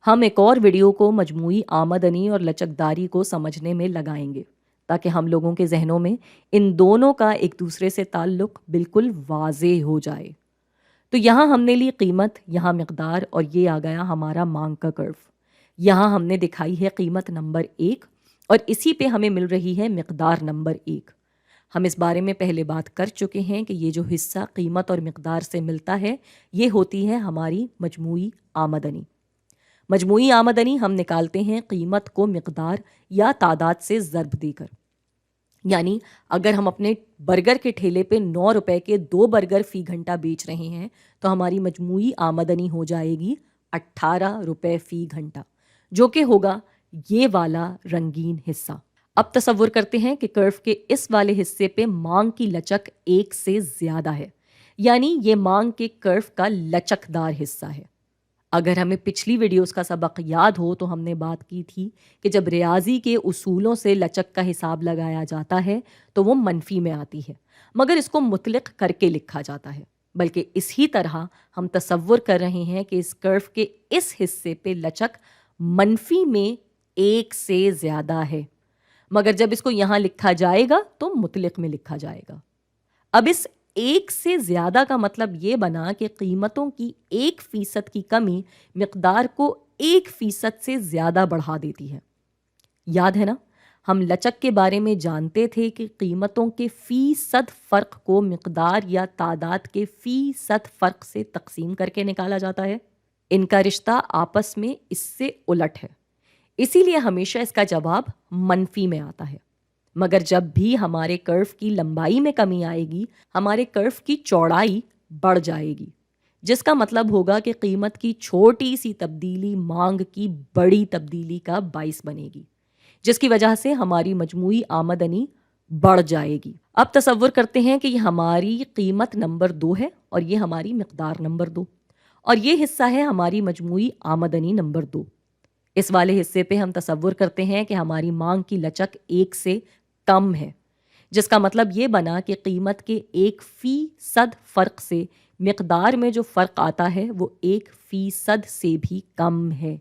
ہم ایک اور ویڈیو کو مجموعی آمدنی اور لچکداری کو سمجھنے میں لگائیں گے تاکہ ہم لوگوں کے ذہنوں میں ان دونوں کا ایک دوسرے سے تعلق بالکل واضح ہو جائے۔ تو یہاں ہم نے لی قیمت، یہاں مقدار، اور یہ آ گیا ہمارا مانگ کا کرو۔ یہاں ہم نے دکھائی ہے قیمت نمبر 1 اور اسی پہ ہمیں مل رہی ہے مقدار نمبر 1۔ ہم اس بارے میں پہلے بات کر چکے ہیں کہ یہ جو حصہ قیمت اور مقدار سے ملتا ہے یہ ہوتی ہے ہماری مجموعی آمدنی۔ مجموعی آمدنی ہم نکالتے ہیں قیمت کو مقدار یا تعداد سے ضرب دے کر، یعنی اگر ہم اپنے برگر کے ٹھیلے پہ 9 روپے کے 2 برگر فی گھنٹہ بیچ رہے ہیں تو ہماری مجموعی آمدنی ہو جائے گی 18 روپے فی گھنٹہ، جو کہ ہوگا یہ والا رنگین حصہ۔ اب تصور کرتے ہیں کہ کرو کے اس والے حصے پہ مانگ کی لچک 1 سے زیادہ ہے، یعنی یہ مانگ کے کرو کا لچکدار حصہ ہے۔ اگر ہمیں پچھلی ویڈیوز کا سبق یاد ہو تو ہم نے بات کی تھی کہ جب ریاضی کے اصولوں سے لچک کا حساب لگایا جاتا ہے تو وہ منفی میں آتی ہے، مگر اس کو مطلق کر کے لکھا جاتا ہے، بلکہ اسی طرح ہم تصور کر رہے ہیں کہ اس کرو کے اس حصے پہ لچک منفی میں 1 سے زیادہ ہے، مگر جب اس کو یہاں لکھا جائے گا تو مطلق میں لکھا جائے گا۔ اب اس 1 سے زیادہ کا مطلب یہ بنا کہ قیمتوں کی 1% کی کمی مقدار کو 1% سے زیادہ بڑھا دیتی ہے۔ یاد ہے نا، ہم لچک کے بارے میں جانتے تھے کہ قیمتوں کے فیصد فرق کو مقدار یا تعداد کے فیصد فرق سے تقسیم کر کے نکالا جاتا ہے۔ ان کا رشتہ آپس میں اس سے الٹ ہے، اسی لیے ہمیشہ اس کا جواب منفی میں آتا ہے۔ مگر جب بھی ہمارے کرو کی لمبائی میں کمی آئے گی ہمارے کرو کی چوڑائی بڑھ جائے گی، جس کا مطلب ہوگا کہ قیمت کی چھوٹی سی تبدیلی مانگ کی بڑی تبدیلی کا باعث بنے گی، جس کی وجہ سے ہماری مجموعی آمدنی بڑھ جائے گی۔ اب تصور کرتے ہیں کہ یہ ہماری قیمت نمبر 2 ہے اور یہ ہماری مقدار نمبر 2، اور یہ حصہ ہے ہماری مجموعی آمدنی نمبر 2۔ اس والے حصے پہ ہم تصور کرتے ہیں کہ ہماری مانگ کی لچک 1 سے کم ہے، جس کا مطلب یہ بنا کہ قیمت کے 1% فرق سے مقدار میں جو فرق آتا ہے وہ 1% سے بھی کم ہے۔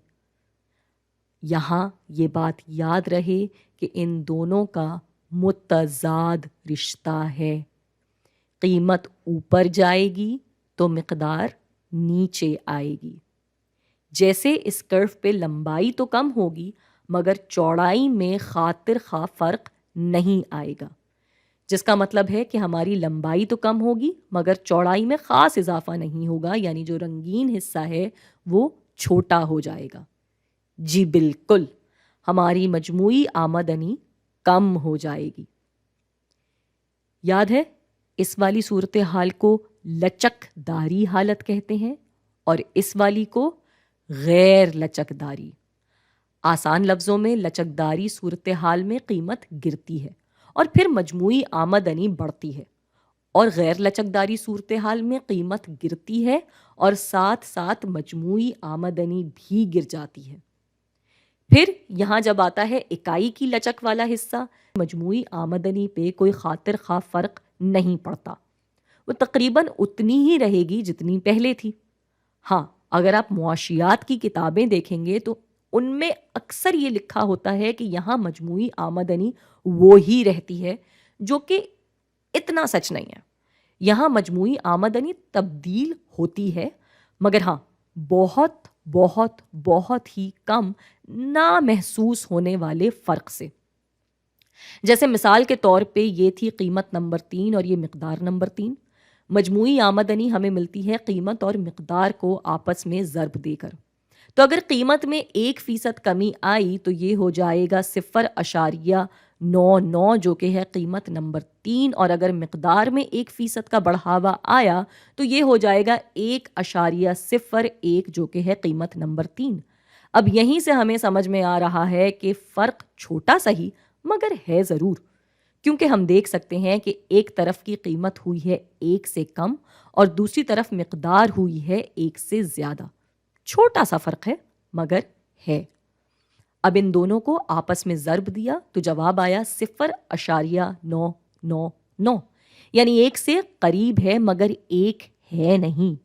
یہاں یہ بات یاد رہے کہ ان دونوں کا متضاد رشتہ ہے، قیمت اوپر جائے گی تو مقدار نیچے آئے گی۔ جیسے اس کرو پہ لمبائی تو کم ہوگی مگر چوڑائی میں خاطر خواہ فرق نہیں آئے گا، جس کا مطلب ہے کہ ہماری لمبائی تو کم ہوگی مگر چوڑائی میں خاص اضافہ نہیں ہوگا، یعنی جو رنگین حصہ ہے وہ چھوٹا ہو جائے گا۔ جی بالکل، ہماری مجموعی آمدنی کم ہو جائے گی۔ یاد ہے، اس والی صورتحال کو لچکداری حالت کہتے ہیں اور اس والی کو غیر لچکداری۔ آسان لفظوں میں لچکداری صورتحال میں قیمت گرتی ہے اور پھر مجموعی آمدنی بڑھتی ہے، اور غیر لچکداری صورتحال میں قیمت گرتی ہے اور ساتھ ساتھ مجموعی آمدنی بھی گر جاتی ہے۔ پھر یہاں جب آتا ہے اکائی کی لچک والا حصہ، مجموعی آمدنی پہ کوئی خاطر خواہ فرق نہیں پڑتا، وہ تقریباً اتنی ہی رہے گی جتنی پہلے تھی۔ ہاں، اگر آپ معاشیات کی کتابیں دیکھیں گے تو ان میں اکثر یہ لکھا ہوتا ہے کہ یہاں مجموعی آمدنی وہی رہتی ہے، جو کہ اتنا سچ نہیں ہے۔ یہاں مجموعی آمدنی تبدیل ہوتی ہے، مگر ہاں بہت بہت بہت ہی کم نامحسوس ہونے والے فرق سے۔ جیسے مثال کے طور پہ یہ تھی قیمت نمبر 3 اور یہ مقدار نمبر 3۔ مجموعی آمدنی ہمیں ملتی ہے قیمت اور مقدار کو آپس میں ضرب دے کر۔ تو اگر قیمت میں 1% کمی آئی تو یہ ہو جائے گا 0.99 جو کہ ہے قیمت نمبر 3، اور اگر مقدار میں 1% کا بڑھاوا آیا تو یہ ہو جائے گا 1.01 جو کہ ہے قیمت نمبر 3۔ اب یہیں سے ہمیں سمجھ میں آ رہا ہے کہ فرق چھوٹا صحیح مگر ہے ضرور، کیونکہ ہم دیکھ سکتے ہیں کہ ایک طرف کی قیمت ہوئی ہے 1 سے کم اور دوسری طرف مقدار ہوئی ہے 1 سے زیادہ۔ چھوٹا سا فرق ہے مگر ہے۔ اب ان دونوں کو آپس میں ضرب دیا تو جواب آیا 0.999، یعنی 1 سے قریب ہے مگر 1 ہے نہیں۔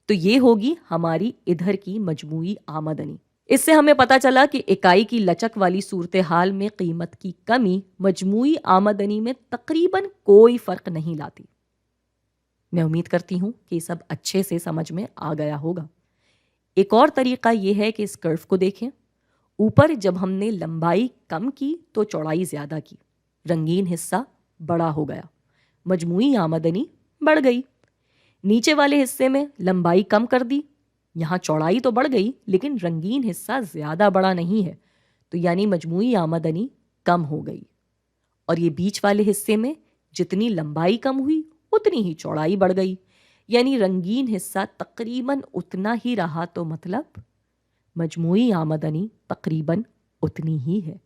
تو یہ ہوگی ہماری ادھر کی مجموعی آمدنی۔ اس سے ہمیں پتہ چلا کہ اکائی کی لچک والی صورتحال میں قیمت کی کمی مجموعی آمدنی میں تقریباً کوئی فرق نہیں لاتی۔ میں امید کرتی ہوں کہ یہ سب اچھے سے سمجھ میں آ گیا ہوگا۔ ایک اور طریقہ یہ ہے کہ اس کرو کو دیکھیں۔ اوپر جب ہم نے لمبائی کم کی تو چوڑائی زیادہ کی، رنگین حصہ بڑا ہو گیا، مجموعی آمدنی بڑھ گئی۔ نیچے والے حصے میں لمبائی کم کر دی، یہاں چوڑائی تو بڑھ گئی لیکن رنگین حصہ زیادہ بڑا نہیں ہے، تو یعنی مجموعی آمدنی کم ہو گئی۔ اور یہ بیچ والے حصے میں جتنی لمبائی کم ہوئی اتنی ہی چوڑائی بڑھ گئی، یعنی رنگین حصہ تقریباً اتنا ہی رہا، تو مطلب مجموعی آمدنی تقریباً اتنی ہی ہے۔